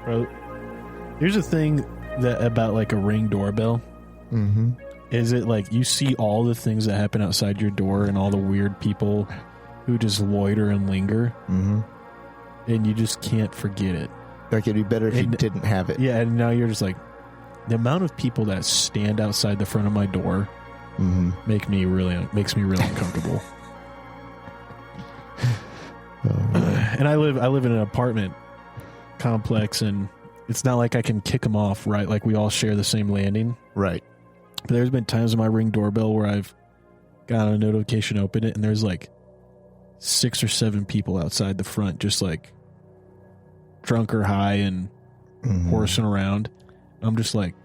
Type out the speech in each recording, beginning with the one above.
Bro, here's the thing that about like a Ring doorbell. Mm-hmm. Is it like you see all the things that happen outside your door and all the weird people who just loiter and linger, and you just can't forget it. Like it'd be better if you didn't have it. Yeah, and now you're just like, the amount of people that stand outside the front of my door makes me really uncomfortable. And I live in an apartment complex, and it's not like I can kick them off, right? Like we all share the same landing, right? But there's been times in my Ring doorbell where I've gotten a notification, open it, and there's like 6 or 7 people outside the front, just like drunk or high and horsing around. I'm just like,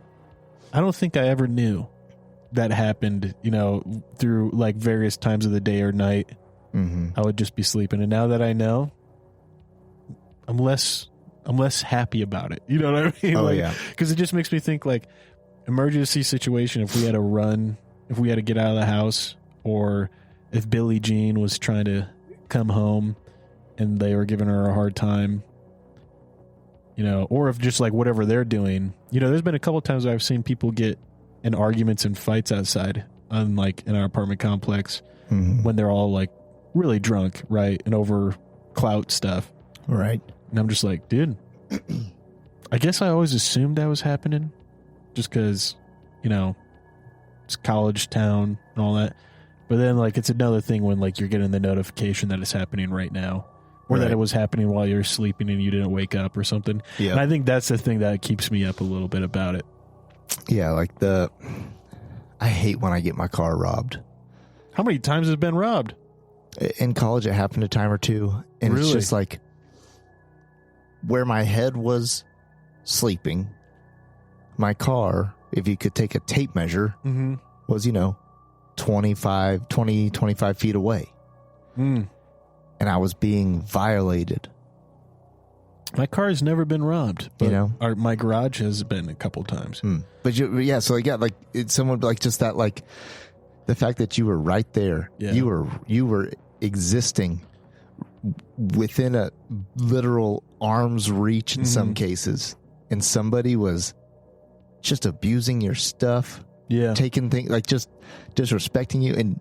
I don't think I ever knew that happened, through like various times of the day or night. I would just be sleeping. And now that I know, I'm less happy about it. You know what I mean? Oh, like, yeah. Because it just makes me think like emergency situation. If we had to run, if we had to get out of the house, or if Billie Jean was trying to come home and they were giving her a hard time, or if just like whatever they're doing, there's been a couple of times where I've seen people get in arguments and fights outside on like in our apartment complex when they're all like really drunk, right? And over clout stuff. Right. And I'm just like, dude, I guess I always assumed that was happening just because, it's college town and all that. But then like, it's another thing when like you're getting the notification that it's happening right now. Or that it was happening while you were sleeping and you didn't wake up or something. Yeah. And I think that's the thing that keeps me up a little bit about it. Yeah, like I hate when I get my car robbed. How many times has it been robbed? In college, it happened a time or two. And It's just like where my head was sleeping, my car, if you could take a tape measure, was, 25 feet away. And I was being violated. My car has never been robbed, but my garage has been a couple times. But so it's someone like just that, like the fact that you were right there, you were existing within a literal arm's reach in some cases, and somebody was just abusing your stuff, taking things like just disrespecting you, and.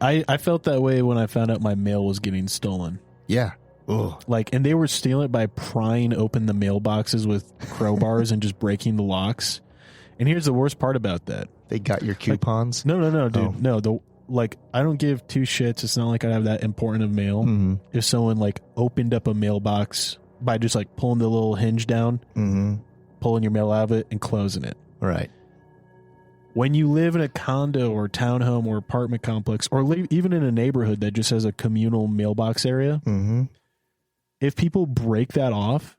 I felt that way when I found out my mail was getting stolen. Yeah. Ugh. Like, and they were stealing it by prying open the mailboxes with crowbars and just breaking the locks. And here's the worst part about that. They got your coupons? Like, no, dude. Oh. No, I don't give two shits. It's not like I have that important of mail. If someone like opened up a mailbox by just like pulling the little hinge down, pulling your mail out of it and closing it. Right. When you live in a condo or townhome or apartment complex, or even in a neighborhood that just has a communal mailbox area, if people break that off,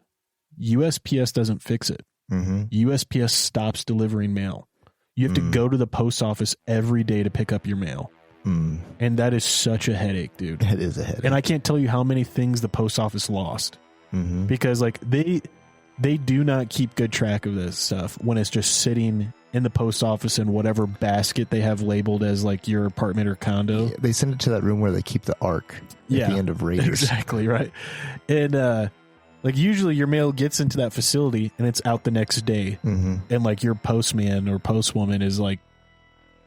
USPS doesn't fix it. USPS stops delivering mail. You have to go to the post office every day to pick up your mail. And that is such a headache, dude. It is a headache. And I can't tell you how many things the post office lost. Because like they do not keep good track of this stuff when it's just sitting in the post office in whatever basket they have labeled as like your apartment or condo. Yeah, they send it to that room where they keep the Ark at the end of Raiders. Exactly, right. And like usually your mail gets into that facility and it's out the next day. And like your postman or postwoman is like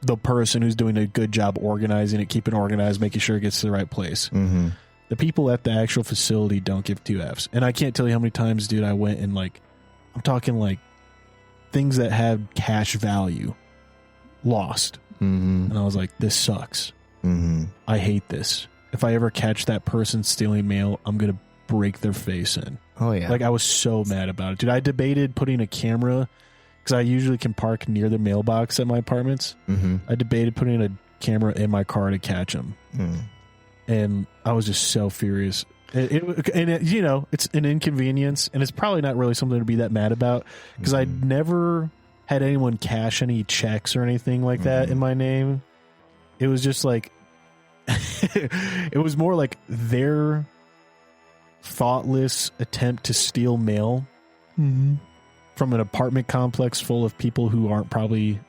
the person who's doing a good job organizing it, keeping it organized, making sure it gets to the right place. The people at the actual facility don't give two Fs. And I can't tell you how many times, dude, I went and like, I'm talking like things that had cash value lost. And I was like, this sucks. I hate this. If I ever catch that person stealing mail, I'm going to break their face in. Oh, yeah. Like I was so mad about it. Dude, I debated putting a camera because I usually can park near the mailbox at my apartments. I debated putting a camera in my car to catch them. And I was just so furious. It's an inconvenience, and it's probably not really something to be that mad about because I never had anyone cash any checks or anything like that in my name. It was just like, it was more like their thoughtless attempt to steal mail from an apartment complex full of people who aren't probably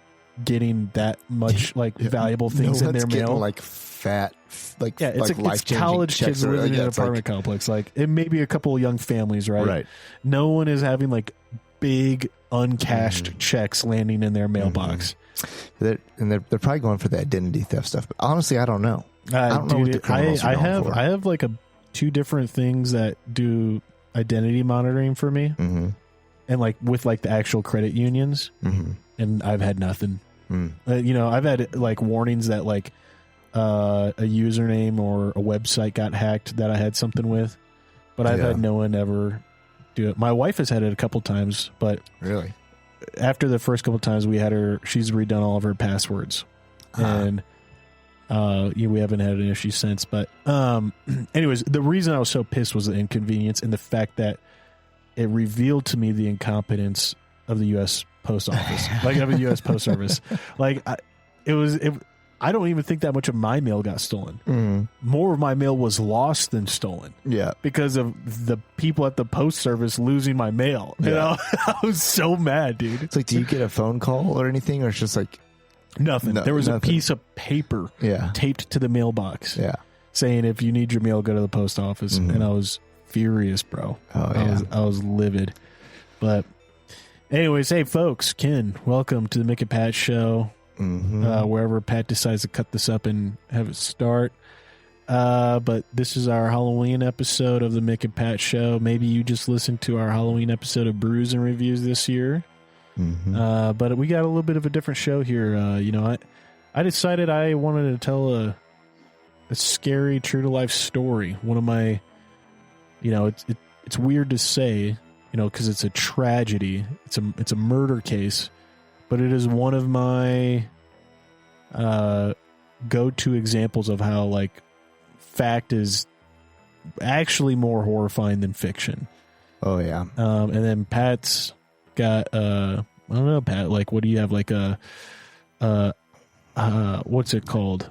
getting that much like valuable things in their mail. Like fat, like it's life it's college kids living in an apartment complex. Like it may be a couple of young families, right? Right. No one is having like big uncashed checks landing in their mailbox. They're probably going for the identity theft stuff. But honestly, I don't know. I don't know what the criminals are going for. I have like two different things that do identity monitoring for me, and like with like the actual credit unions, and I've had nothing. I've had like warnings that like a username or a website got hacked that I had something with, but I've had no one ever do it. My wife has had it a couple times, but really after the first couple times she's redone all of her passwords, and we haven't had an issue since. But anyways, the reason I was so pissed was the inconvenience and the fact that it revealed to me the incompetence of the U.S. Post Office, like of the U.S. Post Service. Like I don't even think that much of my mail got stolen. More of my mail was lost than stolen. Yeah, because of the people at the post service losing my mail. You know, I was so mad, dude. It's like, do you get a phone call or anything, or it's just like nothing? There was a piece of paper taped to the mailbox, saying if you need your mail, go to the post office. And I was furious, bro. I was livid. But anyways, hey folks, Ken, welcome to the Mick Pat show. Wherever Pat decides to cut this up and have it start. But this is our Halloween episode of the Mick and Pat show. Maybe you just listened to our Halloween episode of Brews and Reviews this year. But we got a little bit of a different show here. I decided I wanted to tell a scary, true to life story. One of my, it's weird to say, because it's a tragedy. It's a murder case. But it is one of my go-to examples of how, like, fact is actually more horrifying than fiction. Oh, yeah. And then Pat's got, I don't know, Pat, like, what do you have? Like what's it called?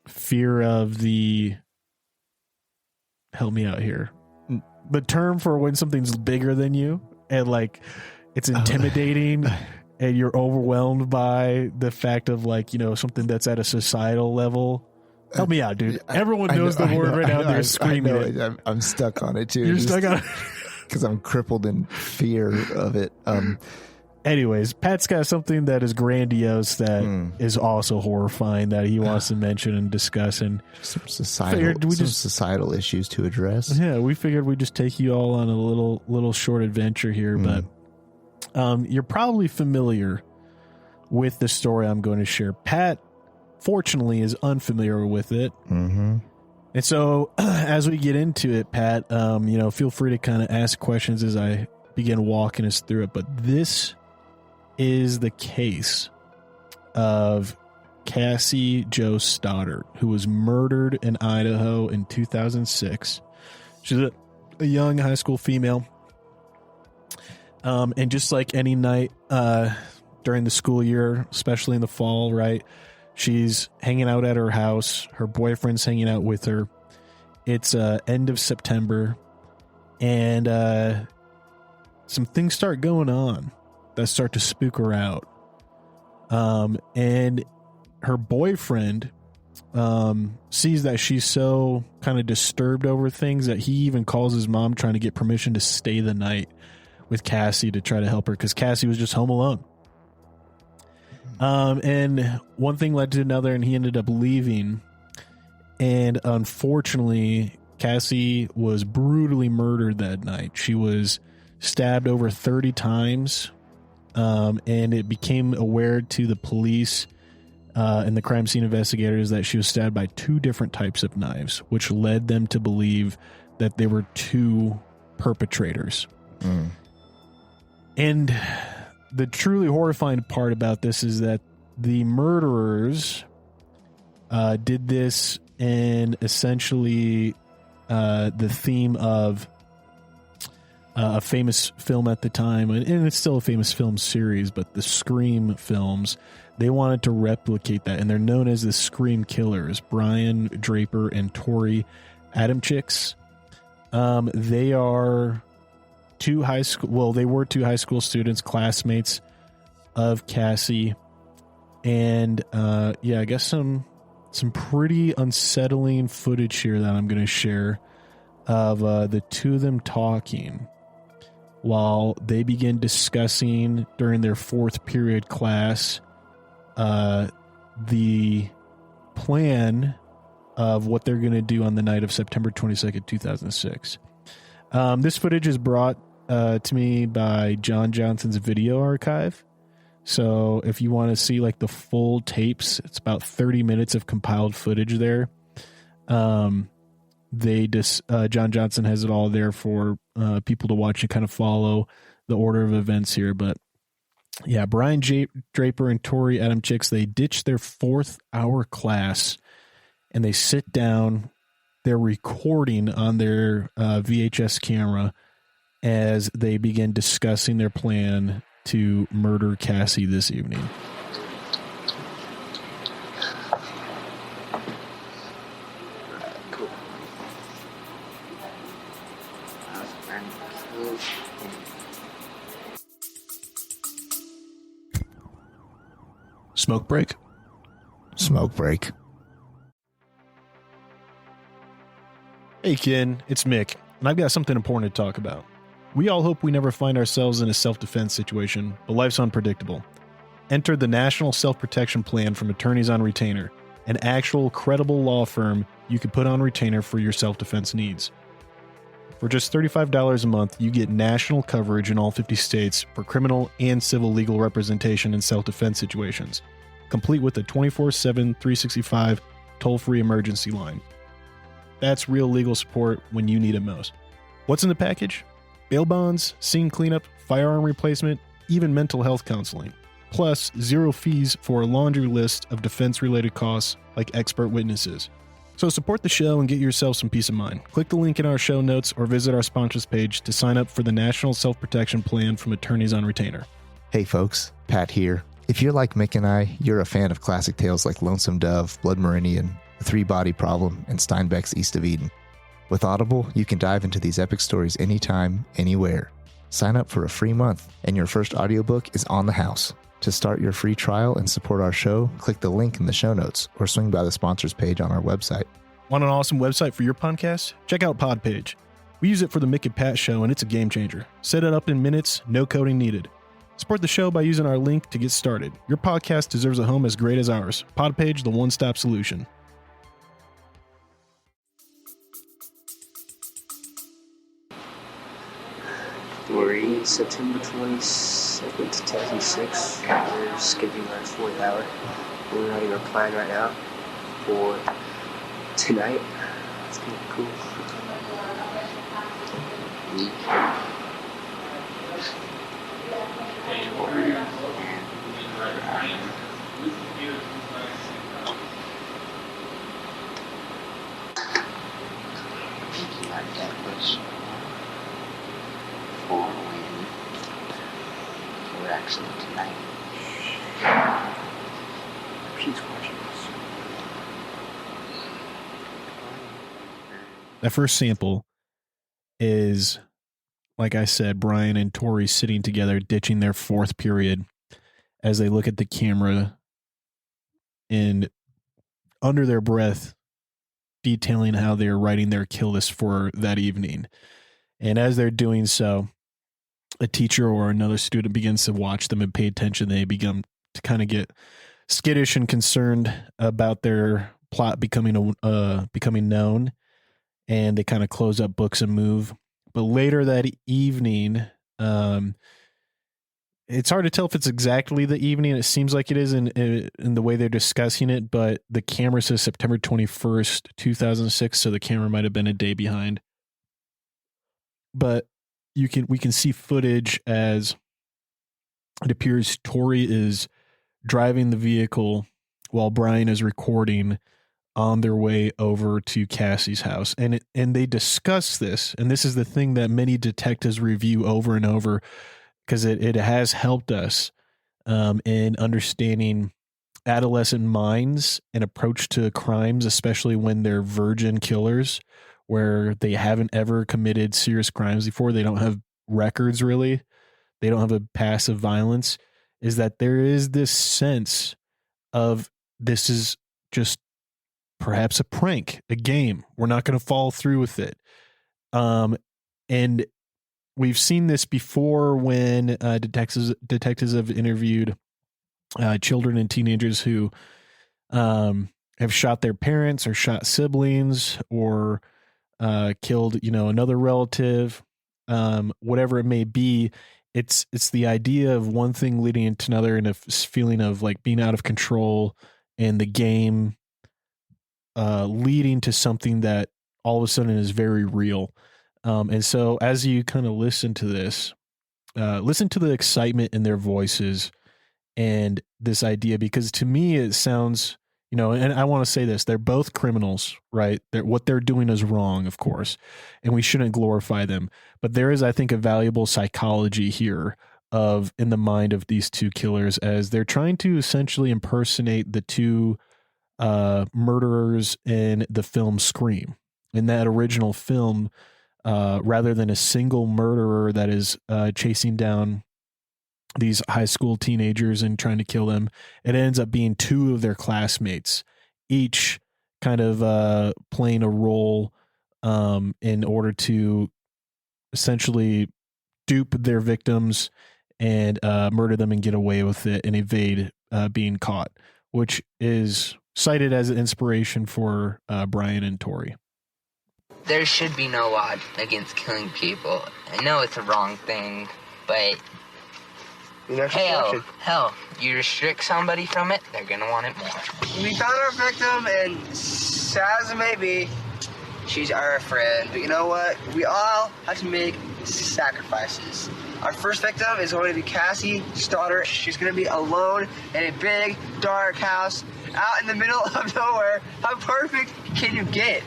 Fear of the... Help me out here. The term for when something's bigger than you and, like... It's intimidating and you're overwhelmed by the fact of like, something that's at a societal level. Help me out, dude. Everyone knows the word right now. They're screaming it. I'm stuck on it too. You're stuck on it. Because I'm crippled in fear of it. Anyways, Pat's got something that is grandiose that is also horrifying that he wants to mention and discuss. And some societal issues to address. Yeah, we figured we'd just take you all on a little short adventure here, but... you're probably familiar with the story I'm going to share. Pat, fortunately, is unfamiliar with it. And so as we get into it, Pat, feel free to kind of ask questions as I begin walking us through it. But this is the case of Cassie Joe Stoddard, who was murdered in Idaho in 2006. She's a young high school female. And just like any night during the school year, especially in the fall, right? She's hanging out at her house. Her boyfriend's hanging out with her. It's end of September. And some things start going on that start to spook her out. And her boyfriend sees that she's so kind of disturbed over things that he even calls his mom trying to get permission to stay the night with Cassie to try to help her because Cassie was just home alone. And one thing led to another and he ended up leaving. And unfortunately, Cassie was brutally murdered that night. She was stabbed over 30 times. And it became aware to the police and the crime scene investigators that she was stabbed by 2 different types of knives, which led them to believe that there were 2 perpetrators. And the truly horrifying part about this is that the murderers did this in essentially the theme of a famous film at the time, and it's still a famous film series, but the Scream films, they wanted to replicate that, and they're known as the Scream Killers, Brian Draper and Tori Adamchicks. They are... they were 2 high school students, classmates, of Cassie. And I guess some pretty unsettling footage here that I'm going to share of the two of them talking while they begin discussing during their fourth period class the plan of what they're going to do on the night of September 22nd, 2006. This footage is brought to me by John Johnson's video archive. So if you want to see like the full tapes, it's about 30 minutes of compiled footage there. John Johnson has it all there for people to watch and kind of follow the order of events here. But yeah, Brian Draper and Tori Adam Chicks, they ditch their 4th hour class and they sit down. They're recording on their VHS camera as they begin discussing their plan to murder Cassie this evening. Cool. Smoke break? Smoke break. Hey, Ken, it's Mick, and I've got something important to talk about. We all hope we never find ourselves in a self-defense situation, but life's unpredictable. Enter the National Self-Protection Plan from Attorneys on Retainer, an actual credible law firm you can put on retainer for your self-defense needs. For just $35 a month, you get national coverage in all 50 states for criminal and civil legal representation in self-defense situations, complete with a 24/7, 365 toll-free emergency line. That's real legal support when you need it most. What's in the package? Bail bonds, scene cleanup, firearm replacement, even mental health counseling. Plus, 0 fees for a laundry list of defense-related costs like expert witnesses. So support the show and get yourself some peace of mind. Click the link in our show notes or visit our sponsors page to sign up for the National Self-Protection Plan from Attorneys on Retainer. Hey folks, Pat here. If you're like Mick and I, you're a fan of classic tales like Lonesome Dove, Blood Meridian, The Three-Body Problem, and Steinbeck's East of Eden. With Audible, you can dive into these epic stories anytime, anywhere. Sign up for a free month, and your first audiobook is on the house. To start your free trial and support our show, click the link in the show notes or swing by the sponsors page on our website. Want an awesome website for your podcast? Check out Podpage. We use it for the Mick Pat show, and it's a game changer. Set it up in minutes, no coding needed. Support the show by using our link to get started. Your podcast deserves a home as great as ours. Podpage, the one-stop solution. Tori, September 22nd, 2006. We're skipping our 4th hour. We're writing our plan right now for tonight. It's gonna be cool. We're actually tonight. She's watching us. That first sample is, like I said, Brian and Tori sitting together, ditching their 4th period as they look at the camera and under their breath detailing how they're writing their kill list for that evening. And as they're doing so, a teacher or another student begins to watch them and pay attention. They begin to kind of get skittish and concerned about their plot becoming known, and they kind of close up books and move. But later that evening, it's hard to tell if it's exactly the evening. It seems like it is in the way they're discussing it, but the camera says September 21st, 2006, so the camera might have been a day behind. But we can see footage as it appears Tori is driving the vehicle while Brian is recording on their way over to Cassie's house. And they discuss this, and this is the thing that many detectives review over and over, because it has helped us in understanding adolescent minds and approach to crimes, especially when they're virgin killers, where they haven't ever committed serious crimes before. They don't have records, really. They don't have a past of violence. is that there is this sense of this is just perhaps a prank, a game. We're not going to follow through with it. And we've seen this before when detectives have interviewed children and teenagers who have shot their parents or shot siblings or killed, another relative, whatever it may be. It's the idea of one thing leading into another and a feeling of like being out of control and the game leading to something that all of a sudden is very real. And so as you kind of listen to this, listen to the excitement in their voices and this idea, because to me it sounds, and I want to say this, they're both criminals, right? What they're doing is wrong, of course, and we shouldn't glorify them. But there is, I think, a valuable psychology here in the mind of these two killers as they're trying to essentially impersonate the two murderers in the film Scream. In that original film, rather than a single murderer that is chasing down these high school teenagers and trying to kill them, it ends up being two of their classmates, each kind of playing a role in order to essentially dupe their victims and murder them and get away with it and evade being caught, which is cited as an inspiration for Brian and Tori. There should be no law against killing people. I know it's a wrong thing, but hell, you restrict somebody from it, they're gonna want it more. We found our victim, and sad as it may be, she's our friend. But you know what? We all have to make sacrifices. Our first victim is going to be Cassie Stoddard. She's going to be alone in a big, dark house out in the middle of nowhere. How perfect can you get?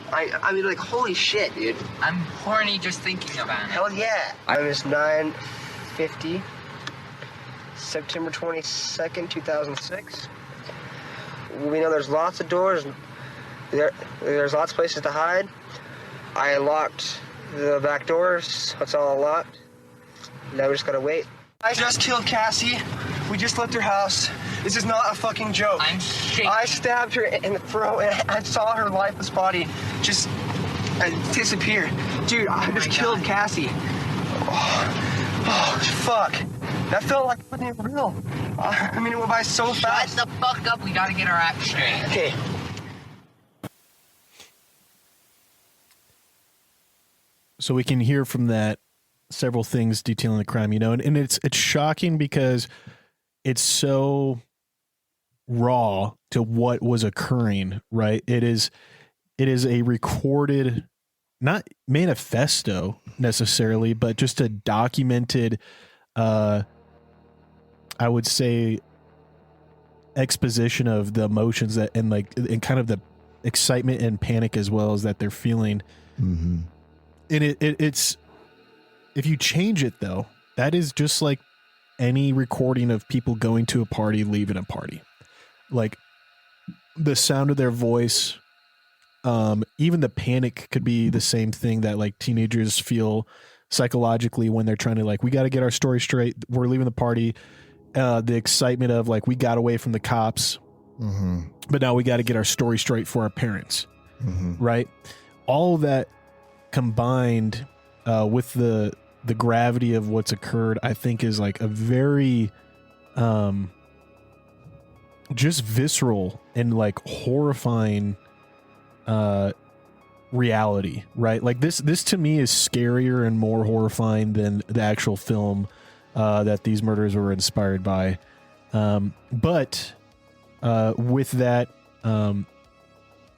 I mean, like, holy shit, dude. I'm horny just thinking about it. Hell yeah. Time is 9:50, September 22nd, 2006. We know there's lots of doors. There's lots of places to hide. I locked the back doors, so it's all locked. Now we just gotta wait. I just killed Cassie. We just left her house. This is not a fucking joke. I'm shaking. I stabbed her in the throat and I saw her lifeless body just disappear. Dude, I just killed Cassie. Oh, fuck. That felt like it wasn't even real. I mean, it went by so fast. Shut the fuck up. We gotta get our act straight. Okay. So we can hear from that several things detailing the crime, and it's shocking because it's so raw to what was occurring, right? It is a recorded, not manifesto necessarily, but just a documented, I would say, exposition of the emotions and kind of the excitement and panic as well as that they're feeling. Mm-hmm. And it's, if you change it though, that is just like any recording of people going to a party, leaving a party. Like the sound of their voice, even the panic could be the same thing that like teenagers feel psychologically when they're trying to like, we got to get our story straight. We're leaving the party. The excitement of like, we got away from the cops, mm-hmm. but now we got to get our story straight for our parents. Mm-hmm. Right. All of that combined with the gravity of what's occurred, I think is like a very just visceral and like horrifying reality, right? Like this to me is scarier and more horrifying than the actual film that these murders were inspired by. But with that,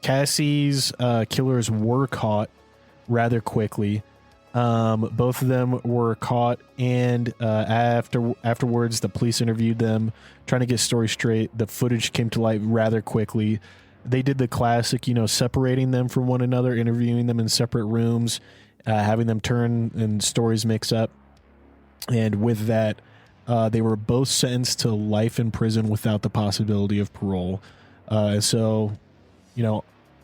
Cassie's killers were caught rather quickly. Both of them were caught, and afterwards the police interviewed them trying to get story straight. The footage came to light rather quickly. They did the classic, separating them from one another, interviewing them in separate rooms, having them turn and stories mix up. And with that, they were both sentenced to life in prison without the possibility of parole. So,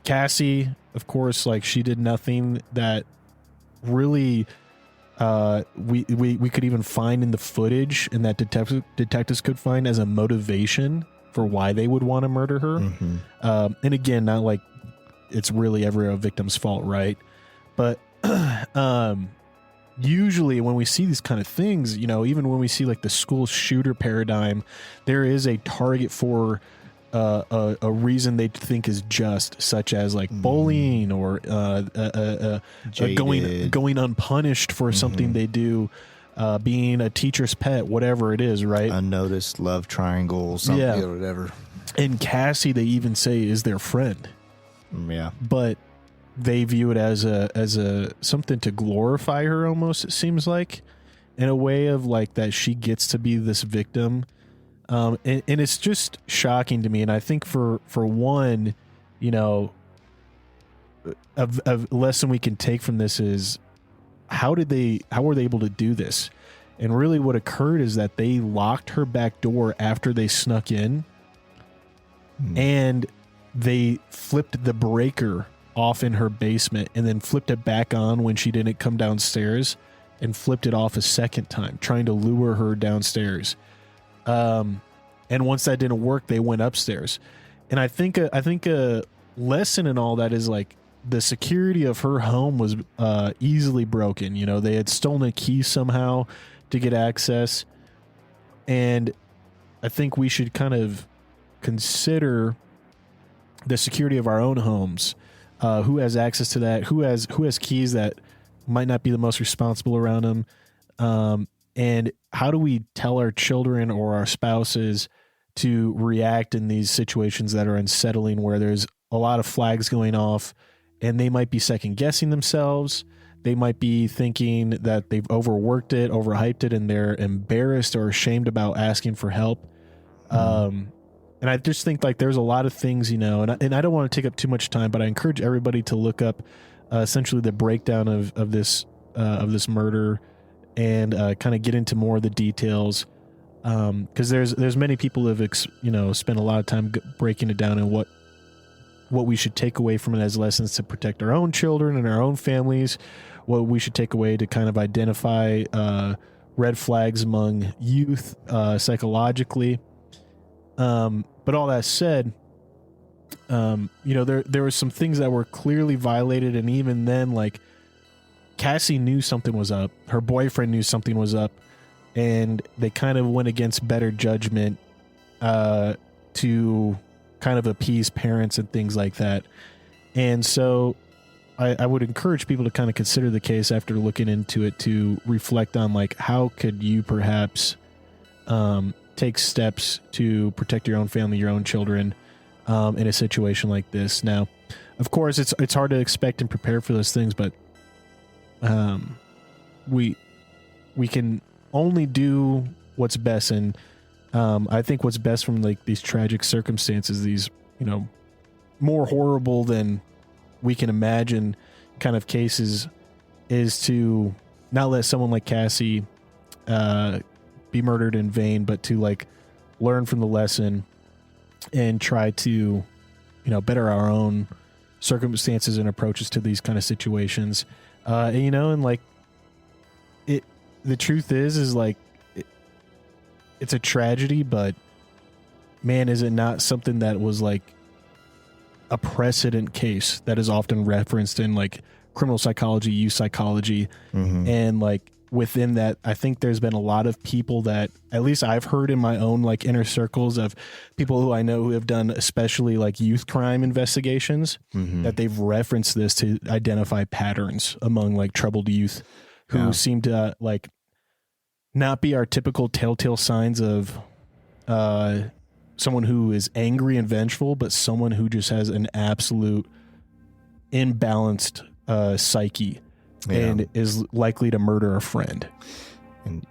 Cassie, of course, like she did nothing that really we could even find in the footage, and that detectives could find as a motivation for why they would want to murder her. And again, not like it's really ever a victim's fault, right? But usually when we see these kind of things, you know, even when we see like the school shooter paradigm, there is a target for a reason they think is just, such as like bullying or going unpunished for something they do, being a teacher's pet, whatever it is, right? Unnoticed love triangle, something, or whatever. And Cassie, they even say, is their friend. Yeah, but they view it as a something to glorify her, almost, it seems like, in a way of like that she gets to be this victim. And it's just shocking to me. And I think for one, you know, a lesson we can take from this is how were they able to do this? And really what occurred is that they locked her back door after they snuck in, and they flipped the breaker off in her basement and then flipped it back on when she didn't come downstairs, and flipped it off a second time, trying to lure her downstairs. And once that didn't work, they went upstairs. And I think a lesson in all that is like the security of her home was easily broken. You know, they had stolen a key somehow to get access. And I think we should kind of consider the security of our own homes. Who has access to that? Who has keys that might not be the most responsible around them? And how do we tell our children or our spouses to react in these situations that are unsettling, where there's a lot of flags going off and they might be second guessing themselves? They might be thinking that they've overworked it, overhyped it, and they're embarrassed or ashamed about asking for help. And I just think like there's a lot of things, you know, and I don't want to take up too much time, but I encourage everybody to look up essentially the breakdown of this murder, and kind of get into more of the details, because there's many people who have spent a lot of time breaking it down and what we should take away from it as lessons to protect our own children and our own families, what we should take away to kind of identify red flags among youth psychologically. But all that said, there were some things that were clearly violated, and even then, like, Cassie knew something was up. Her boyfriend knew something was up, and they kind of went against better judgment to kind of appease parents and things like that. And so I would encourage people to kind of consider the case after looking into it, to reflect on, like, how could you perhaps take steps to protect your own family, your own children, in a situation like this. Now, of course, it's hard to expect and prepare for those things, but we can only do what's best. And I think what's best from like these tragic circumstances, these, you know, more horrible than we can imagine kind of cases, is to not let someone like Cassie be murdered in vain, but to like learn from the lesson and try to, you know, better our own circumstances and approaches to these kind of situations. And like the truth is like it's a tragedy, but man, is it not something that was like a precedent case that is often referenced in like criminal psychology, youth psychology, and like within that, I think there's been a lot of people that, at least I've heard in my own like inner circles of people who I know who have done especially like youth crime investigations, that they've referenced this to identify patterns among like troubled youth who seem to like not be our typical telltale signs of someone who is angry and vengeful, but someone who just has an absolute imbalanced psyche. And is likely to murder a friend. And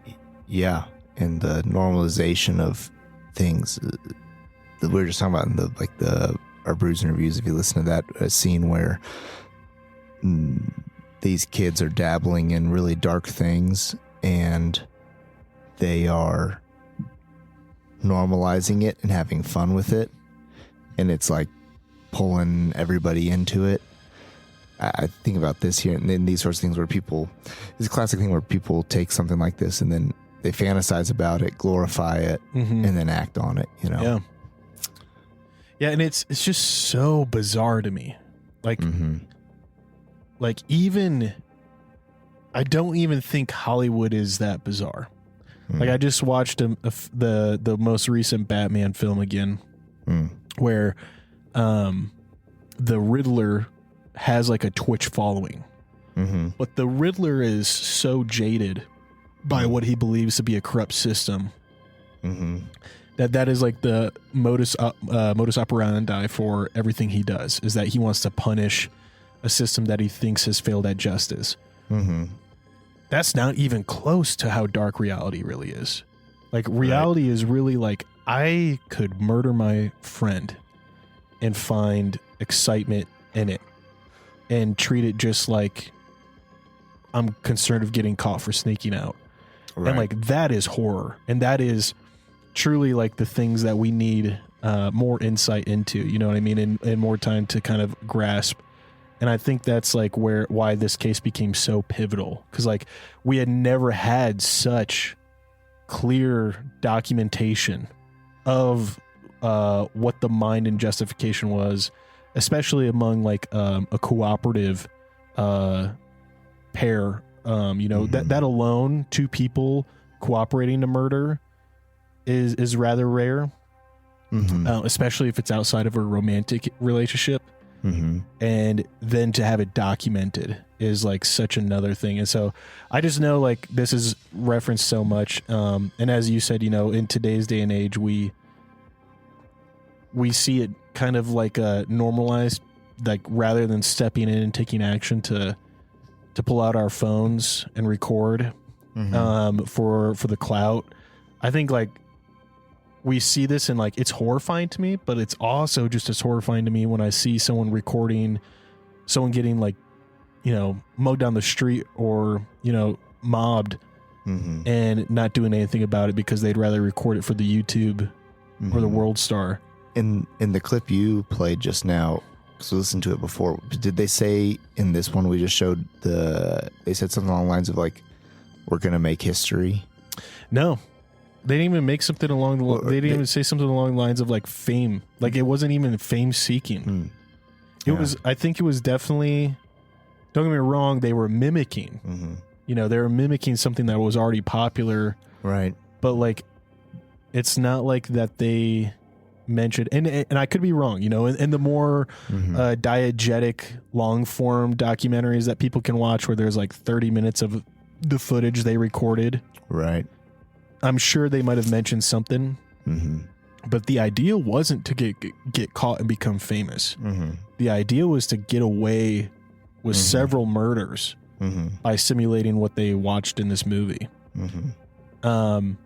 and the normalization of things that we were just talking about in our Bruise interviews. If you listen to that scene where these kids are dabbling in really dark things and they are normalizing it and having fun with it, and it's like pulling everybody into it. I think about this here and then these sorts of things where people, it's a classic thing where people take something like this and then they fantasize about it, glorify it, and then act on it, you know? Yeah. Yeah. And it's just so bizarre to me. Like, like even, I don't even think Hollywood is that bizarre. Like I just watched the most recent Batman film again, where the Riddler has like a Twitch following, but the Riddler is so jaded by what he believes to be a corrupt system that is like the modus operandi for everything he does, is that he wants to punish a system that he thinks has failed at justice. That's not even close to how dark reality really is. Like reality is really like, I could murder my friend and find excitement in it and treat it just like I'm concerned of getting caught for sneaking out. Right. And like, that is horror. And that is truly like the things that we need more insight into, you know what I mean? And more time to kind of grasp. And I think that's like why this case became so pivotal, because like we had never had such clear documentation of what the mind and justification was, especially among like a cooperative pair. You know, that alone, two people cooperating to murder is rather rare, especially if it's outside of a romantic relationship. And then to have it documented is like such another thing. And so I just know like this is referenced so much. And as you said, you know, in today's day and age, we see it kind of like normalized, like rather than stepping in and taking action to pull out our phones and record for the clout. I think like we see this and like it's horrifying to me, but it's also just as horrifying to me when I see someone recording someone getting like, you know, mowed down the street or, you know, mobbed and not doing anything about it because they'd rather record it for the YouTube or the World Star. In the clip you played just now, so listen to it before, did they say in this one we just showed they said something along the lines of like, we're going to make history? No. They didn't even make something along the they didn't even say something along the lines of like fame. Like it wasn't even fame seeking. It was, I think it was definitely, don't get me wrong, they were mimicking. You know, they were mimicking something that was already popular. Right. But like, it's not like that they mentioned, and I could be wrong, you know, and the more diegetic long form documentaries that people can watch where there's like 30 minutes of the footage they recorded. Right. I'm sure they might have mentioned something, but the idea wasn't to get caught and become famous. The idea was to get away with several murders by simulating what they watched in this movie. And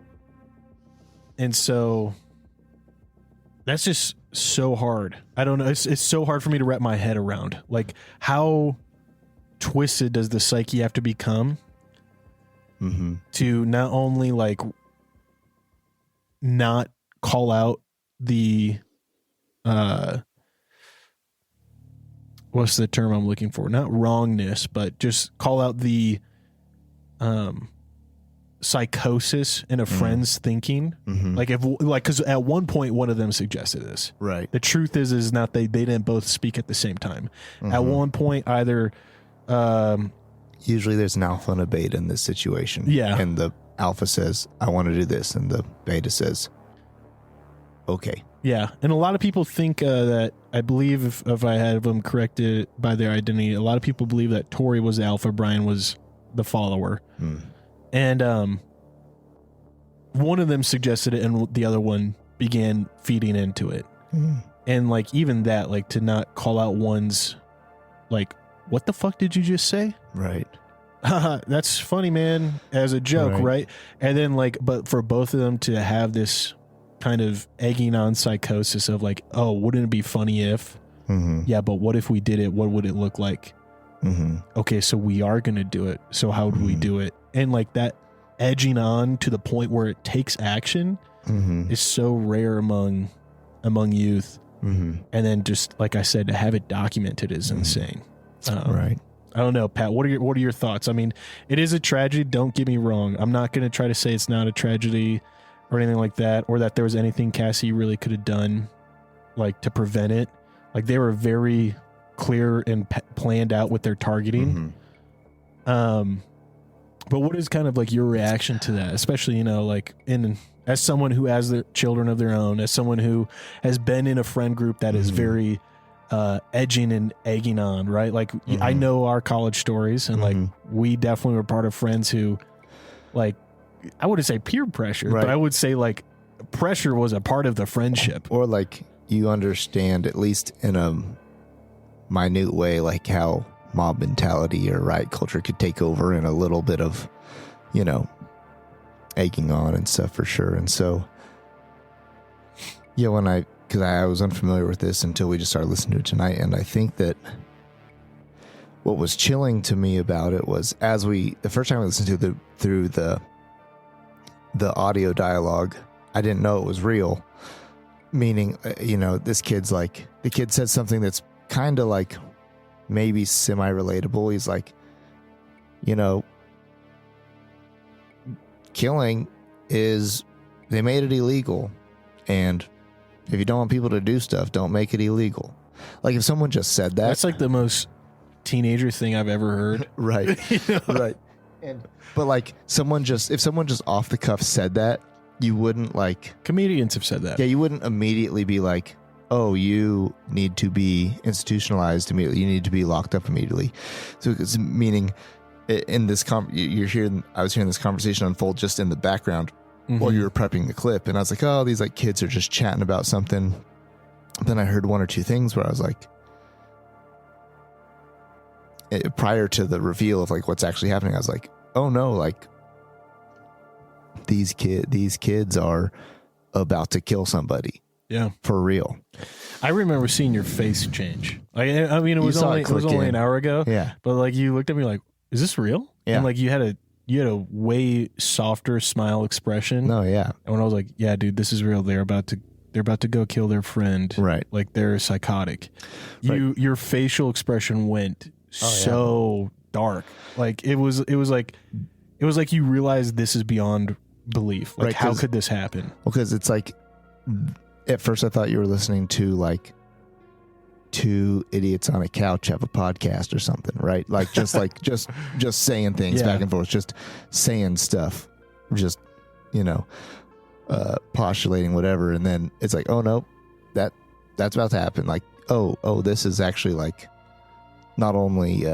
so that's just so hard. I don't know. It's so hard for me to wrap my head around. Like, how twisted does the psyche have to become to not only like not call out the what's the term I'm looking for? Not wrongness, but just call out the psychosis in a friend's thinking. Like if like, because at one point one of them suggested this. Right. The truth is not they didn't both speak at the same time. At one point, either usually there's an alpha and a beta in this situation. Yeah. And the alpha says, I want to do this. And the beta says, okay. Yeah. And a lot of people think that, I believe if I had them corrected by their identity, a lot of people believe that Tori was the alpha, Brian was the follower. And one of them suggested it and the other one began feeding into it. And like, even that, like to not call out one's like, what the fuck did you just say? Right. That's funny, man, as a joke, right? And then like, but for both of them to have this kind of egging on psychosis of like, oh, wouldn't it be funny if? Yeah, but what if we did it? What would it look like? Okay, so we are going to do it. So how do we do it? And like that edging on to the point where it takes action is so rare among youth. And then just like I said, to have it documented is insane. Right. I don't know, Pat. What are your thoughts? I mean, it is a tragedy. Don't get me wrong. I'm not going to try to say it's not a tragedy or anything like that, or that there was anything Cassie really could have done, like, to prevent it. Like, they were very clear and planned out with their targeting. But what is kind of like your reaction to that, especially, you know, like as someone who has their children of their own, as someone who has been in a friend group that is very edging and egging on, right? Like, I know our college stories, and like, we definitely were part of friends who, like, I wouldn't say peer pressure, but I would say like pressure was a part of the friendship. Or like, you understand, at least in a minute way, like how mob mentality or riot culture could take over, and a little bit of, you know, egging on and stuff for sure. And so, yeah, because I was unfamiliar with this until we just started listening to it tonight, and I think that what was chilling to me about it was, the first time I listened to through the audio dialogue, I didn't know it was real. Meaning, you know, this kid's like, the kid said something that's kind of like maybe semi-relatable. He's like, you know, killing they made it illegal, and if you don't want people to do stuff, don't make it illegal. Like, if someone just said that, that's like the most teenager thing I've ever heard. Right. You know? Right. But like, if someone just off the cuff said that, you wouldn't like... Comedians have said that. Yeah, you wouldn't immediately be like, oh, you need to be institutionalized immediately. You need to be locked up immediately. So it's meaning in this... I was hearing this conversation unfold just in the background while you were prepping the clip. And I was like, oh, these like kids are just chatting about something. Then I heard one or two things where I was like... prior to the reveal of like what's actually happening, I was like, oh no, like... These kids are about to kill somebody. Yeah, for real. I remember seeing your face change. I mean, it was only an hour ago. Yeah, but like, you looked at me like, "Is this real?" Yeah, and like you had a way softer smile expression. No, yeah. And when I was like, "Yeah, dude, this is real. They're about to go kill their friend." Right. Like, they're psychotic. Right. Your facial expression went so dark. Like, it was like you realized this is beyond belief. Like, how could this happen? Well, because it's like, at first I thought you were listening to like two idiots on a couch have a podcast or something, right? Like, just just saying things back and forth, just saying stuff, just, you know, postulating whatever. And then it's like, oh no, that's about to happen. Like, oh, this is actually like not only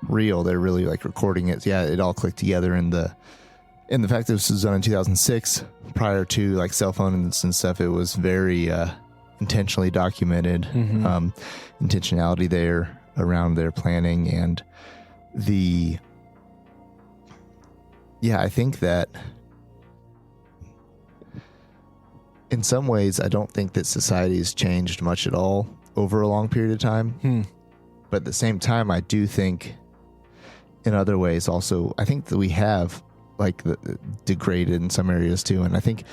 real, they're really like recording it. Yeah, it all clicked together in the fact that this was done in 2006, prior to like cell phones and stuff. It was very intentionally documented. Intentionality there around their planning, and I think that in some ways, I don't think that society has changed much at all over a long period of time. But at the same time, I do think in other ways also, I think that we have like degraded in some areas too. And I think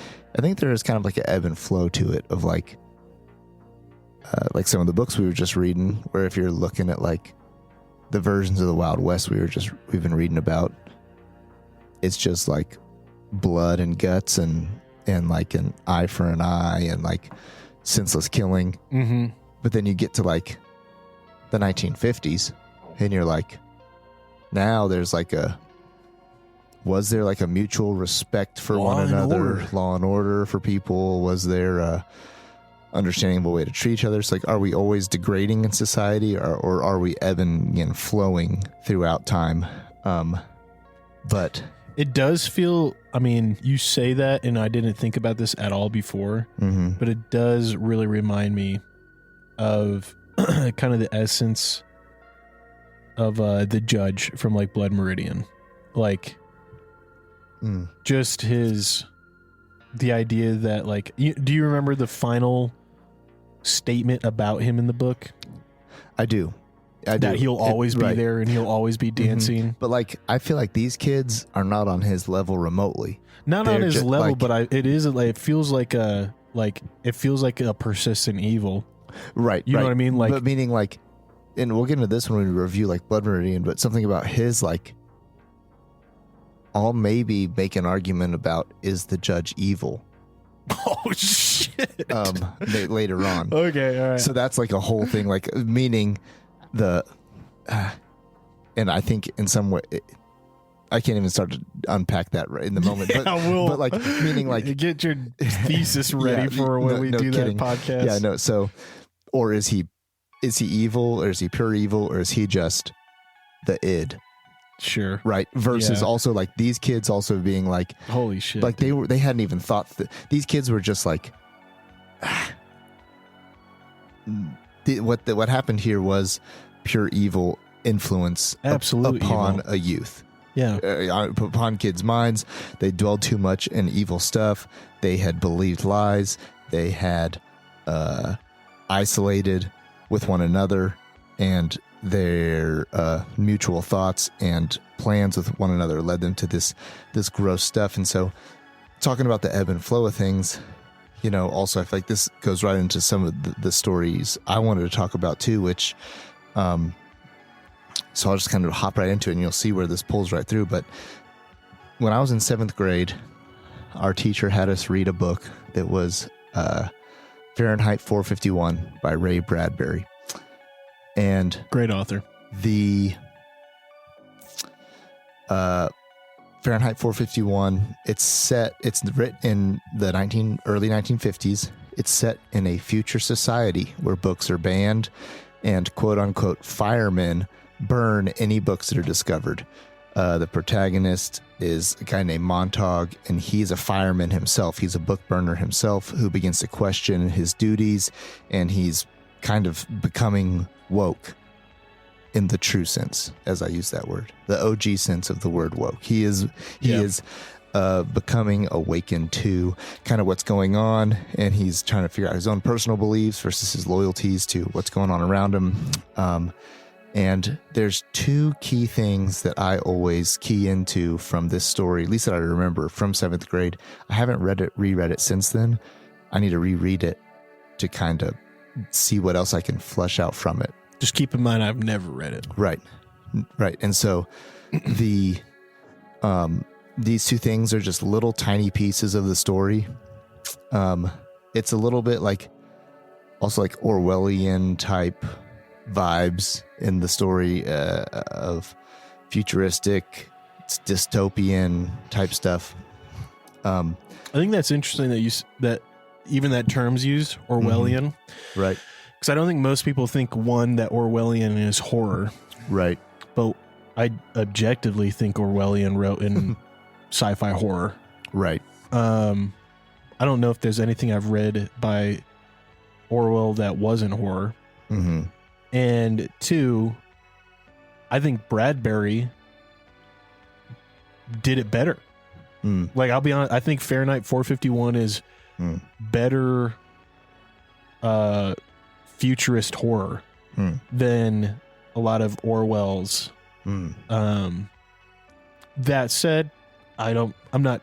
there is kind of like an ebb and flow to it of like some of the books we were just reading, where if you're looking at like the versions of the Wild West we've been reading about, it's just like blood and guts and like an eye for an eye and like senseless killing. But then you get to like the 1950s and you're like, now there's like was there like a mutual respect for one another, law and order for people? Was there a understandable way to treat each other? It's like, are we always degrading in society, or are we ebbing and flowing throughout time? But it does feel, I mean, you say that, and I didn't think about this at all before, but it does really remind me of kind of the essence of the judge from like Blood Meridian. Like, just the idea that like, do you remember the final statement about him in the book? I do. That he'll always be there and he'll always be dancing. But like, I feel like these kids are not on his level remotely. Not on his level, like, but it feels like a persistent evil. Right. You know what I mean? Like, but meaning like and we'll get into this when we review like Blood Meridian, but something about his like, I'll maybe make an argument about, is the judge evil? Oh shit. Later on. Okay, all right. So that's like a whole thing, like meaning and I think in some way, I can't even start to unpack that right in the moment. Yeah, but like meaning like get your thesis ready for when we do kidding. that podcast. Yeah, no. So, or is he evil, or is he pure evil, or is he just the id? Sure. Right. Versus also like these kids also being like, holy shit. Like they hadn't even thought that these kids were just like, what happened here was pure evil influence Absolute upon evil. a youth. Yeah. Upon kids' minds. They dwelled too much in evil stuff. They had believed lies. They had isolated with one another, and their mutual thoughts and plans with one another led them to this gross stuff. And so talking about the ebb and flow of things, you know, also I feel like this goes right into some of the stories I wanted to talk about too, which so I'll just kind of hop right into it and you'll see where this pulls right through. But when I was in 7th grade, our teacher had us read a book that was Fahrenheit 451 by Ray Bradbury. And great author. The Fahrenheit 451, it's written in the early 1950s. It's set in a future society where books are banned and quote unquote firemen burn any books that are discovered. The protagonist is a guy named Montauk, and he's a fireman himself. He's a book burner himself who begins to question his duties, and he's kind of becoming woke in the true sense, as I use that word, the OG sense of the word woke. He is becoming awakened to kind of what's going on, and he's trying to figure out his own personal beliefs versus his loyalties to what's going on around him. And there's two key things that I always key into from this story, at least that I remember from 7th grade. I haven't reread it since then. I need to reread it to kind of see what else I can flesh out from it. Just keep in mind, I've never read it. Right. And so these two things are just little tiny pieces of the story. It's a little bit like also like Orwellian type vibes in the story of futuristic, dystopian type stuff. I think that's interesting that even that term's used, Orwellian. Mm-hmm. Right. Because I don't think most people think, one, that Orwellian is horror. Right. But I objectively think Orwellian wrote in sci-fi horror. Right. I don't know if there's anything I've read by Orwell that wasn't horror. Mm-hmm. And two, I think Bradbury did it better. Like, I'll be honest, I think Fahrenheit 451 is better futurist horror than a lot of Orwell's. That said, I'm not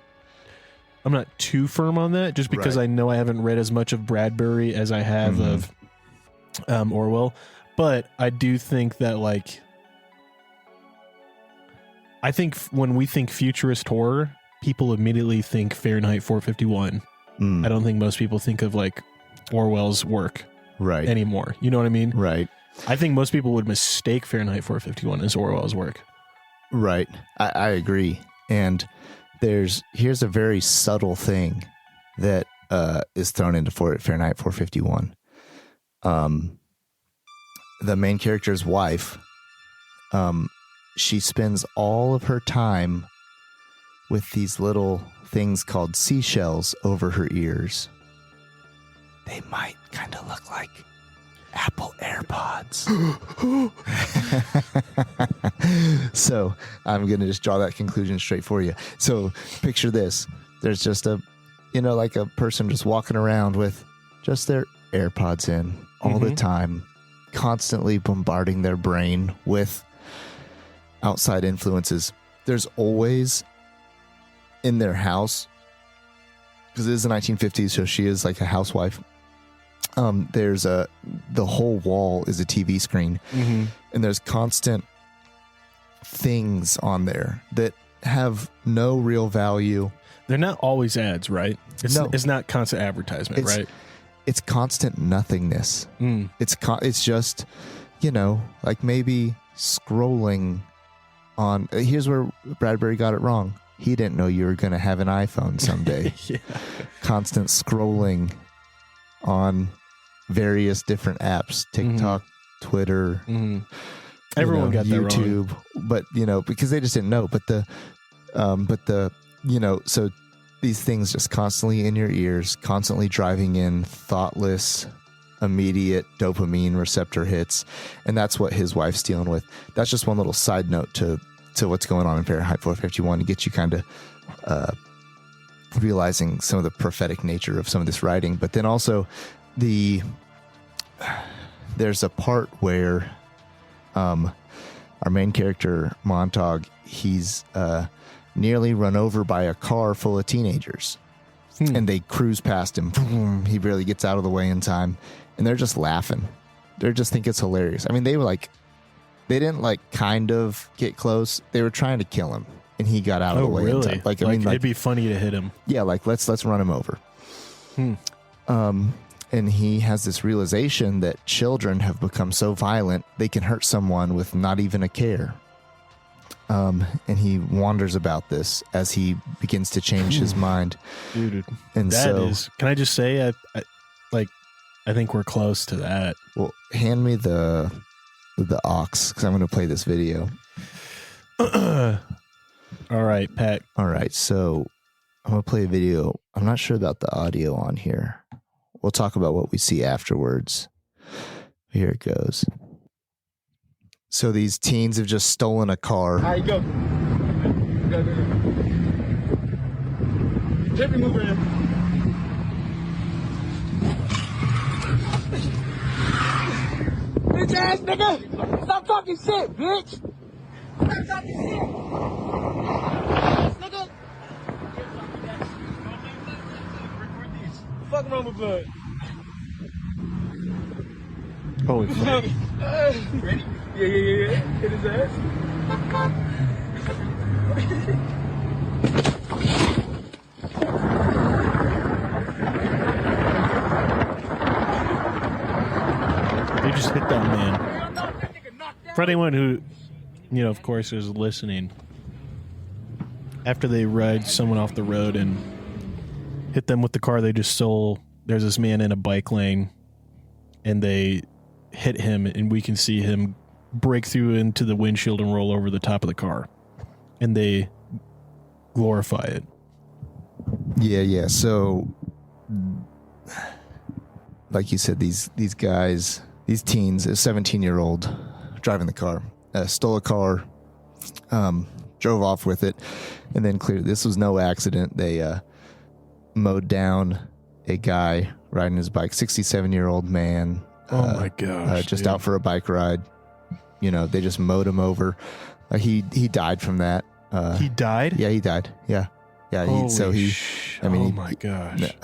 too firm on that, just because I know I haven't read as much of Bradbury as I have of Orwell. But I do think that, like, I think when we think futurist horror, people immediately think Fahrenheit 451. I don't think most people think of, like, Orwell's work anymore. You know what I mean? Right. I think most people would mistake Fahrenheit 451 as Orwell's work. Right. I agree. And here's a very subtle thing that is thrown into Fahrenheit 451. The main character's wife, she spends all of her time with these little things called seashells over her ears. They might kind of look like Apple AirPods. So I'm going to just draw that conclusion straight for you. So picture this. There's just like a person just walking around with just their AirPods in all the time, constantly bombarding their brain with outside influences. There's always in their house, because it is the 1950s, so she is like a housewife. there's the whole wall is a TV screen, and there's constant things on there that have no real value. They're not always ads, right? It's not constant advertisement, right? It's constant nothingness. It's just, like maybe scrolling on. Here's where Bradbury got it wrong. He didn't know you were going to have an iPhone someday. Yeah. Constant scrolling on various different apps, TikTok, Twitter, everyone got YouTube, that wrong. but because they just didn't know. So these things just constantly in your ears, constantly driving in thoughtless, immediate dopamine receptor hits, and that's what his wife's dealing with. That's just one little side note to what's going on in Fahrenheit 451 to get you kind of realizing some of the prophetic nature of some of this writing. But then also there's a part where our main character Montauk, he's nearly run over by a car full of teenagers, and they cruise past him. He barely gets out of the way in time, and they're just laughing. They just think it's hilarious. I mean, they didn't kind of get close. They were trying to kill him, and he got out of the way. Really? In time. It'd be funny to hit him. Yeah, let's run him over. And he has this realization that children have become so violent they can hurt someone with not even a care. And he wonders about this as he begins to change his mind. Dude, and can I just say, I think we're close to that. Well, hand me the aux, because I'm going to play this video. All right, Pat. All right, so I'm going to play a video. I'm not sure about the audio on here. We'll talk about what we see afterwards. Here it goes. So these teens have just stolen a car. All right, go. Go. Keep it moving. Bitch ass nigga! Stop talking shit, bitch! Stop talking shit! Nigga! Fuck wrong with blood. Holy fuck. Ready? Yeah. Hit his ass. They just hit that man. For anyone who, of course, is listening, after they ride someone off the road and hit them with the car they just stole, there's this man in a bike lane, and they hit him, and we can see him break through into the windshield and roll over the top of the car, and they glorify it. Yeah. So, like you said, these guys, these teens, a 17-year-old driving the car, stole a car, drove off with it, and then clearly this was no accident. They mowed down a guy riding his bike, 67-year-old man. Oh my gosh! Just out for a bike ride. They just mowed him over. He died from that. He died? Yeah, he died. Yeah. Oh my gosh!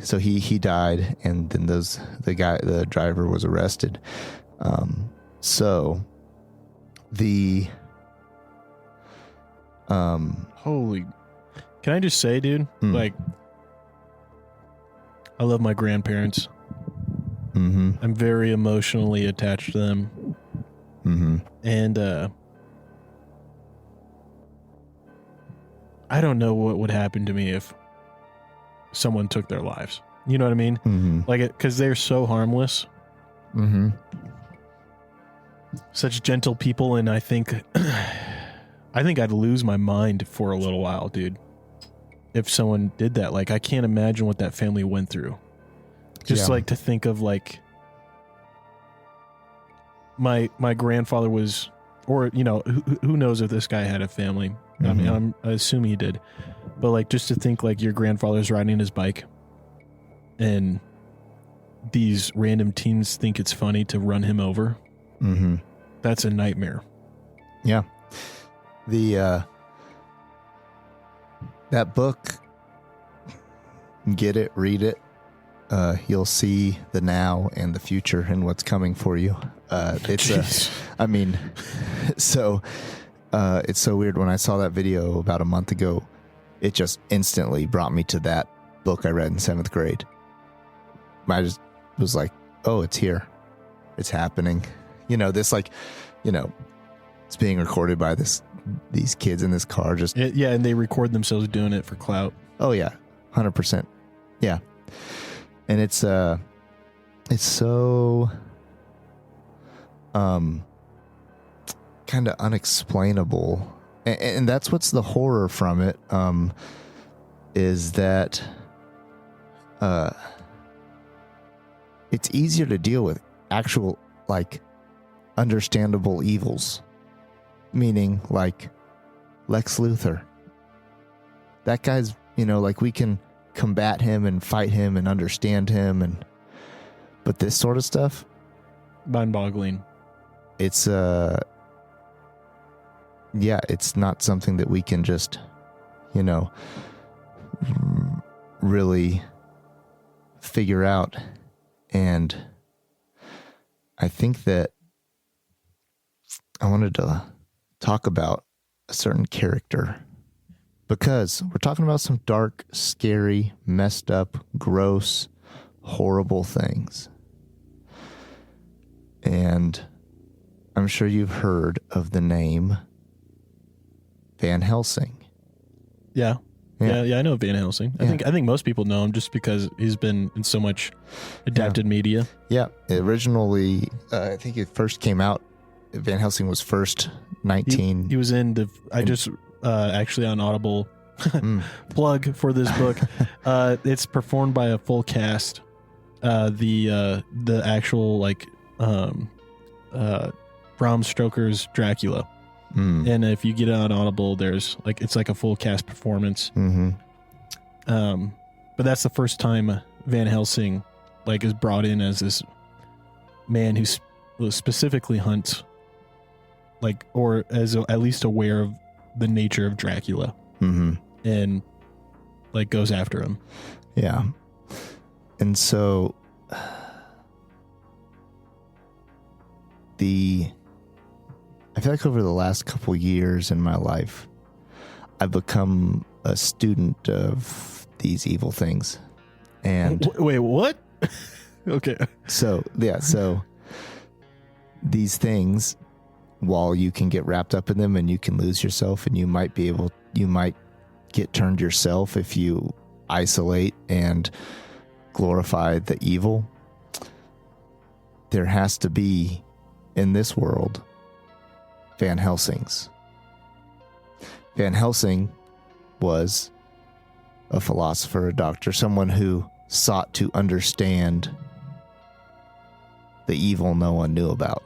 So he died, and then the driver was arrested. Holy! Can I just say, dude? I love my grandparents. Mm-hmm. I'm very emotionally attached to them. Mm-hmm. And I don't know what would happen to me if someone took their lives. You know what I mean? Mm-hmm. Because they're so harmless. Mm-hmm. Such gentle people, and I think I'd lose my mind for a little while, dude. If someone did that, I can't imagine what that family went through. Just to think of my grandfather was, or who knows if this guy had a family. Mm-hmm. I mean, I assume he did, but just to think your grandfather's riding his bike, and these random teens think it's funny to run him over. Mm-hmm. That's a nightmare. Yeah. That book, get it, read it. you'll see the now and the future and what's coming for you. It's I mean, so it's so weird. When I saw that video about a month ago, it just instantly brought me to that book I read in 7th grade. I just was like, oh, it's here. It's happening. This it's being recorded by these kids in this car. And they record themselves doing it for clout. Oh yeah, 100%. Yeah. And it's so kind of unexplainable. And that's what's the horror from it, is that it's easier to deal with actual, like, understandable evils. Meaning, like, Lex Luthor. That guy's, like, we can combat him and fight him and understand him, but this sort of stuff, mind-boggling. It's it's not something that we can just really figure out. And I think that I wanted to talk about a certain character, because we're talking about some dark, scary, messed up, gross, horrible things. And I'm sure you've heard of the name Van Helsing. Yeah, I know Van Helsing. I think most people know him just because he's been in so much adapted media. Yeah, originally, I think it first came out. Van Helsing was first 19. He was in the. I just actually on Audible plug for this book. It's performed by a full cast. The actual like Bram Stoker's Dracula. And if you get it on Audible, there's like it's like a full cast performance. But that's the first time Van Helsing like is brought in as this man who specifically hunts, like, or as at least aware of the nature of Dracula, and like goes after him. Yeah, and so I feel like over the last couple years in my life, I've become a student of these evil things. And wait, what? Okay. So these things, while you can get wrapped up in them and you can lose yourself, and you might get turned yourself if you isolate and glorify the evil, there has to be in this world Van Helsings. Van Helsing was a philosopher, a doctor, someone who sought to understand the evil no one knew about,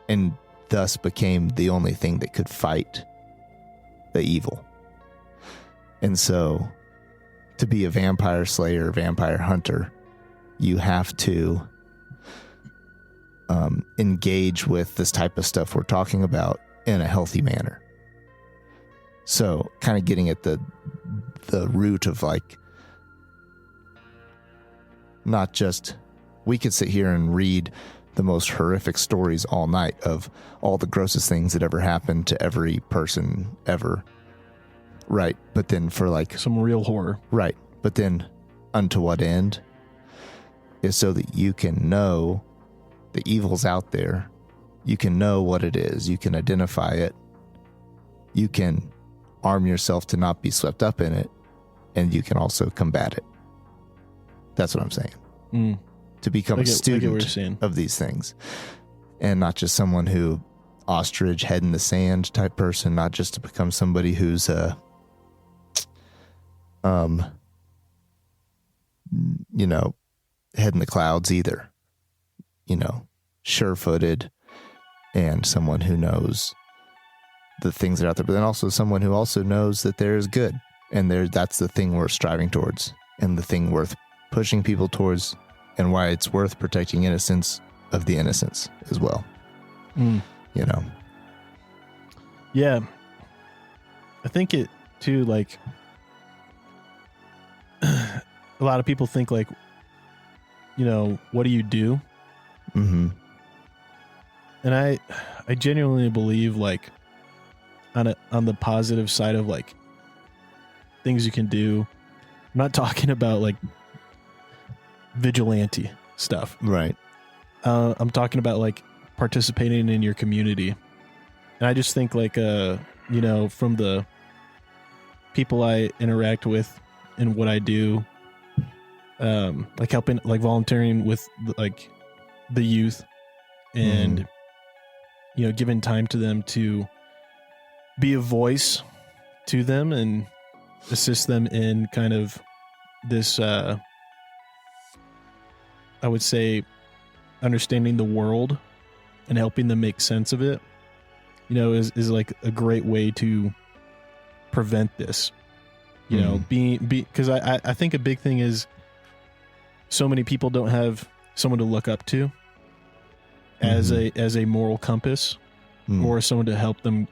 and thus became the only thing that could fight the evil. And so, to be a vampire slayer, vampire hunter, you have to engage with this type of stuff we're talking about in a healthy manner. So kind of getting at the root of, like, not just, we could sit here and read the most horrific stories all night of all the grossest things that ever happened to every person ever. Right. But then for like some real horror. Right. But then unto what end? Is so that you can know the evil's out there. You can know what it is. You can identify it. You can arm yourself to not be swept up in it. And you can also combat it. That's what I'm saying. To become a student of these things. And not just someone who ostrich, head in the sand type person. Not just to become somebody who's head in the clouds either. Sure-footed, and someone who knows the things that are out there, but then also someone who also knows that there is good, and that's the thing we're striving towards, and the thing worth pushing people towards, and why it's worth protecting innocence of the innocents as well. Yeah. I think it too, like, a lot of people think like what do you do? Mm-hmm. And I genuinely believe, like, on the positive side of, like, things you can do. I'm not talking about, like, vigilante stuff. Right. I'm talking about, like, participating in your community. And I just think, like, from the people I interact with and what I do, like helping, like volunteering with like the youth and, giving time to them to be a voice to them and assist them in kind of this, I would say, understanding the world and helping them make sense of it, is like a great way to prevent this, because I think a big thing is so many people don't have someone to look up to as a moral compass or someone to help them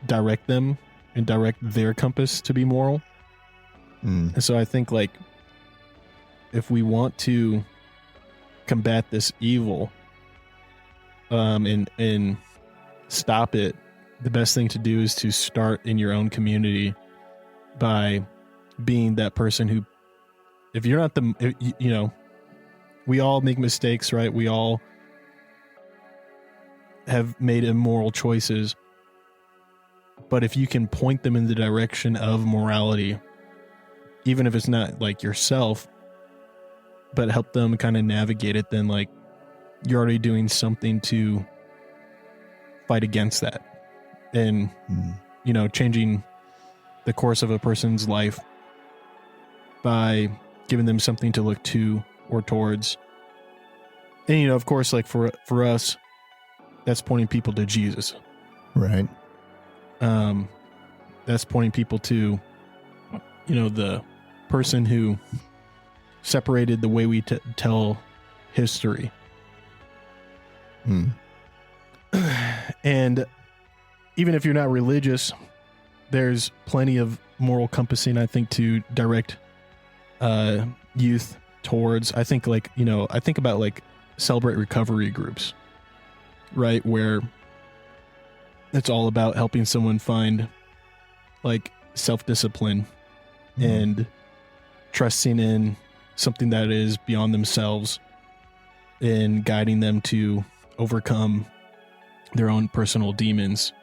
and direct their compass to be moral. And so I think, like, if we want to combat this evil, and stop it, the best thing to do is to start in your own community by being that person who, if you're not we all make mistakes, right? We all have made immoral choices, but if you can point them in the direction of morality, even if it's not like yourself, but help them kind of navigate it, then, like, you're already doing something to fight against that and, changing the course of a person's life by giving them something to look to or towards. And, of course, like for us, that's pointing people to Jesus. Right. That's pointing people to, the person who separated the way we tell history. And even if you're not religious, there's plenty of moral compassing, I think, to direct youth towards. I think, like, I think about, like, Celebrate recovery groups, right? Where it's all about helping someone find, like, self-discipline and trusting in something that is beyond themselves and guiding them to overcome their own personal demons,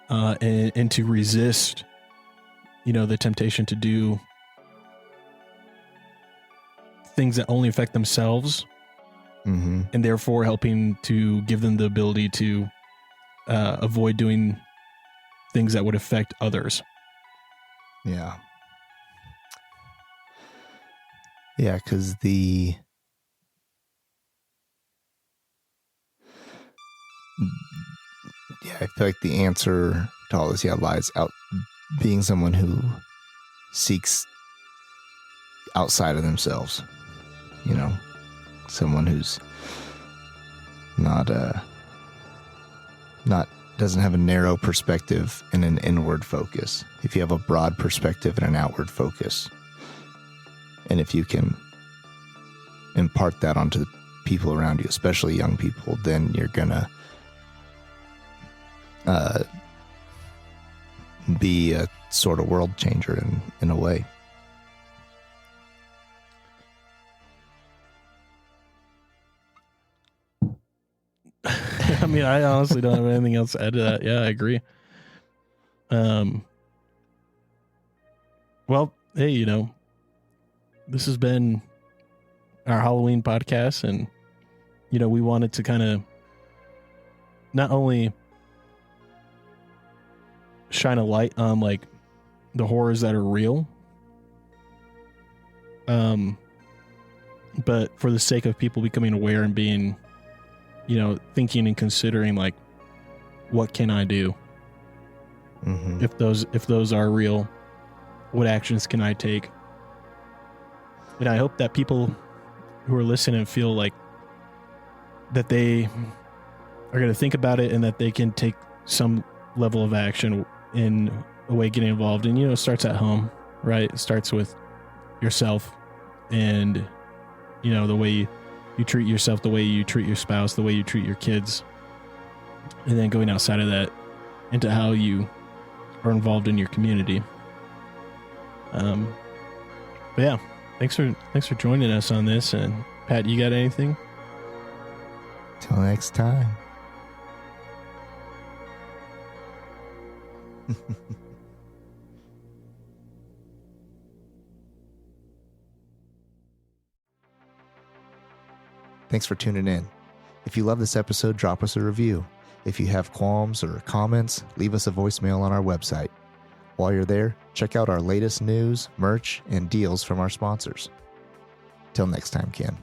and to resist, the temptation to do things that only affect themselves, and therefore helping to give them the ability to avoid doing things that would affect others. Yeah. Yeah, because I feel like the answer to all this, lies out being someone who seeks outside of themselves. Someone who's not doesn't have a narrow perspective and an inward focus. If you have a broad perspective and an outward focus, and if you can impart that onto the people around you, especially young people, then you're gonna be a sort of world changer in a way. I mean, I honestly don't have anything else to add to that. Yeah, I agree. Well, hey, this has been our Halloween podcast, and, we wanted to kind of not only shine a light on, like, the horrors that are real, but for the sake of people becoming aware and being, thinking and considering, like, what can I do if those are real? What actions can I take? And I hope that people who are listening feel like that they are going to think about it and that they can take some level of action in a way getting involved. And, it starts at home, right? It starts with yourself and you know, the way you treat yourself, the way you treat your spouse, the way you treat your kids, and then going outside of that into how you are involved in your community. But yeah, thanks for joining us on this. And Pat, you got anything? Till next time. Thanks for tuning in. If you love this episode, drop us a review. If you have qualms or comments, leave us a voicemail on our website. While you're there, check out our latest news, merch, and deals from our sponsors. Till next time, Ken.